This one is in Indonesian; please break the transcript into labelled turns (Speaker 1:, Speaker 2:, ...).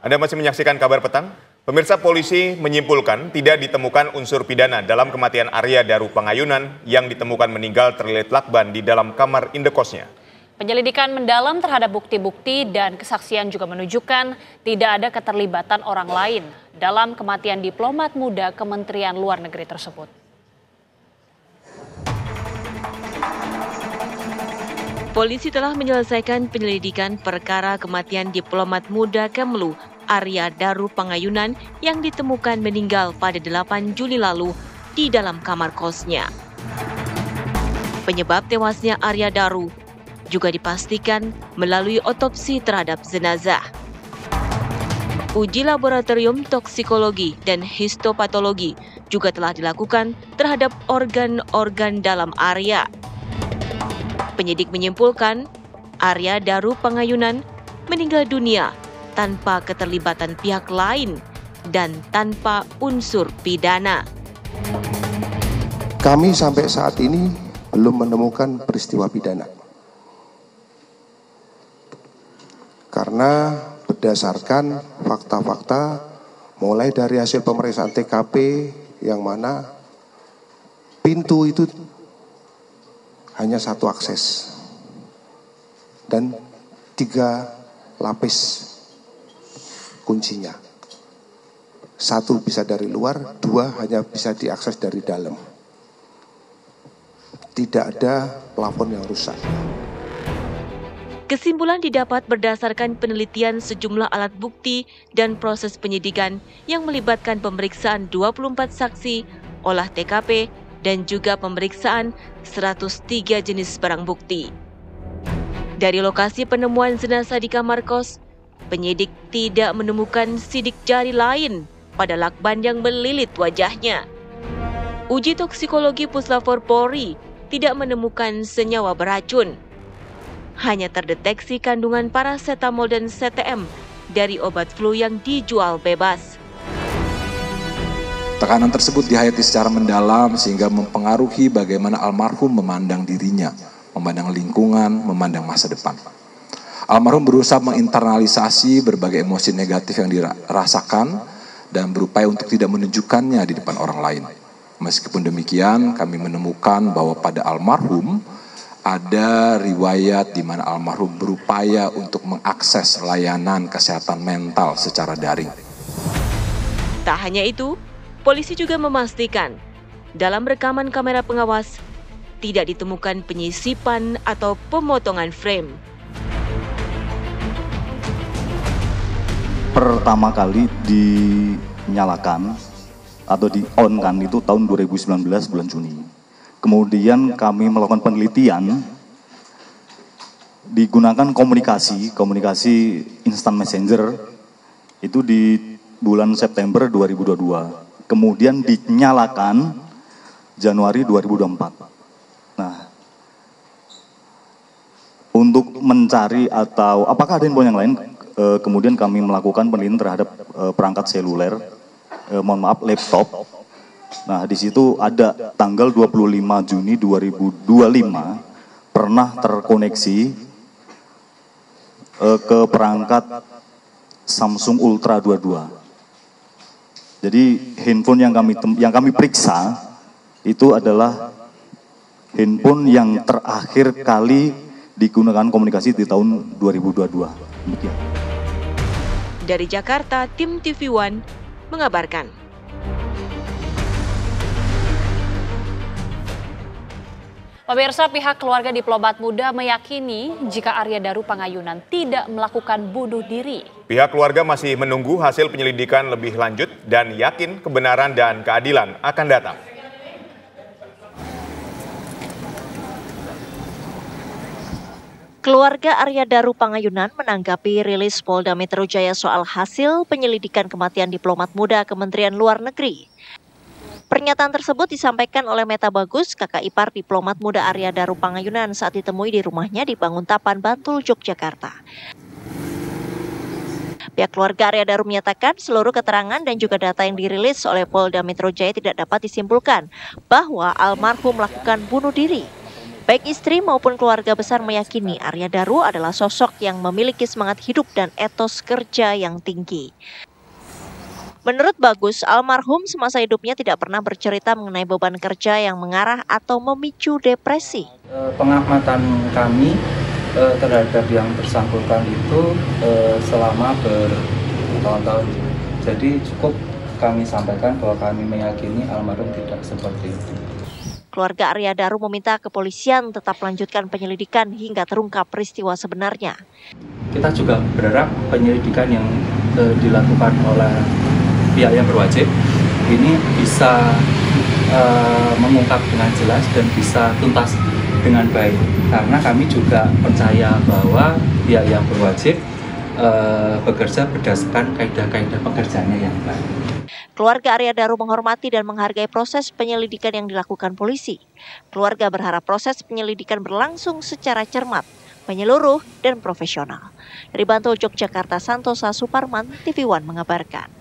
Speaker 1: Anda masih menyaksikan Kabar Petang? Pemirsa, polisi menyimpulkan tidak ditemukan unsur pidana dalam kematian Arya Daru Pangayunan yang ditemukan meninggal terlilit lakban di dalam kamar indekosnya.
Speaker 2: Penyelidikan mendalam terhadap bukti-bukti dan kesaksian juga menunjukkan tidak ada keterlibatan orang lain dalam kematian diplomat muda Kementerian Luar Negeri tersebut. Polisi telah menyelesaikan penyelidikan perkara kematian diplomat muda Kemlu Arya Daru Pangayunan yang ditemukan meninggal pada 8 Juli lalu di dalam kamar kosnya. Penyebab tewasnya Arya Daru juga dipastikan melalui otopsi terhadap jenazah. Uji laboratorium toksikologi dan histopatologi juga telah dilakukan terhadap organ-organ dalam Arya. Penyidik menyimpulkan Arya Daru Pangayunan meninggal dunia tanpa keterlibatan pihak lain dan tanpa unsur pidana.
Speaker 3: Kami sampai saat ini belum menemukan peristiwa pidana. Karena berdasarkan fakta-fakta mulai dari hasil pemeriksaan TKP yang mana pintu itu hanya satu akses dan 3 lapis kuncinya. 1 bisa dari luar, 2 hanya bisa diakses dari dalam. Tidak ada plafon yang rusak.
Speaker 2: Kesimpulan didapat berdasarkan penelitian sejumlah alat bukti dan proses penyidikan yang melibatkan pemeriksaan 24 saksi, olah TKP, dan juga pemeriksaan 103 jenis barang bukti. Dari lokasi penemuan jenazah di kamar kos, penyidik tidak menemukan sidik jari lain pada lakban yang melilit wajahnya. Uji toksikologi Puslapor Polri tidak menemukan senyawa beracun. Hanya terdeteksi kandungan parasetamol dan CTM dari obat flu yang dijual bebas.
Speaker 4: Tekanan tersebut dihayati secara mendalam sehingga mempengaruhi bagaimana almarhum memandang dirinya, memandang lingkungan, memandang masa depan. Almarhum berusaha menginternalisasi berbagai emosi negatif yang dirasakan dan berupaya untuk tidak menunjukkannya di depan orang lain. Meskipun demikian, kami menemukan bahwa pada almarhum ada riwayat di mana almarhum berupaya untuk mengakses layanan kesehatan mental secara daring.
Speaker 2: Tak hanya itu, polisi juga memastikan dalam rekaman kamera pengawas tidak ditemukan penyisipan atau pemotongan frame.
Speaker 5: Pertama kali dinyalakan atau di-on-kan itu tahun 2019 bulan Juni. Kemudian kami melakukan penelitian, digunakan komunikasi instant messenger itu di bulan September 2022. Kemudian dinyalakan Januari 2024. Nah, untuk mencari atau apakah ada info yang lain, kemudian kami melakukan penelitian terhadap perangkat seluler, laptop. Nah, di situ ada tanggal 25 Juni 2025 pernah terkoneksi ke perangkat Samsung Ultra 22. Jadi handphone yang kami periksa itu adalah handphone yang terakhir kali digunakan komunikasi di tahun 2022. Demikian.
Speaker 2: Dari Jakarta, tim TV One mengabarkan. Pemirsa, pihak keluarga diplomat muda meyakini jika Arya Daru Pangayunan tidak melakukan bunuh diri.
Speaker 1: Pihak keluarga masih menunggu hasil penyelidikan lebih lanjut dan yakin kebenaran dan keadilan akan datang.
Speaker 6: Keluarga Arya Daru Pangayunan menanggapi rilis Polda Metro Jaya soal hasil penyelidikan kematian diplomat muda Kementerian Luar Negeri. Pernyataan tersebut disampaikan oleh Meta Bagus, kakak ipar diplomat muda Arya Daru Pangayunan saat ditemui di rumahnya di Banguntapan, Bantul, Yogyakarta. Pihak keluarga Arya Daru menyatakan seluruh keterangan dan juga data yang dirilis oleh Polda Metro Jaya tidak dapat disimpulkan bahwa almarhum melakukan bunuh diri. Baik istri maupun keluarga besar meyakini Arya Daru adalah sosok yang memiliki semangat hidup dan etos kerja yang tinggi. Menurut Bagus, almarhum semasa hidupnya tidak pernah bercerita mengenai beban kerja yang mengarah atau memicu depresi.
Speaker 7: Pengamatan kami terhadap yang bersangkutan itu selama bertahun-tahun. Jadi cukup kami sampaikan bahwa kami meyakini almarhum tidak seperti itu.
Speaker 6: Keluarga Arya Daru meminta kepolisian tetap melanjutkan penyelidikan hingga terungkap peristiwa sebenarnya.
Speaker 7: Kita juga berharap penyelidikan yang dilakukan oleh pihak yang berwajib ini bisa mengungkap dengan jelas dan bisa tuntas dengan baik. Karena kami juga percaya bahwa pihak yang berwajib bekerja berdasarkan kaidah-kaidah pekerjaannya yang baik.
Speaker 6: Keluarga Arya Daru menghormati dan menghargai proses penyelidikan yang dilakukan polisi. Keluarga berharap proses penyelidikan berlangsung secara cermat, menyeluruh, dan profesional. Dari Bantul, Yogyakarta, Santosa Suparman, TV One mengabarkan.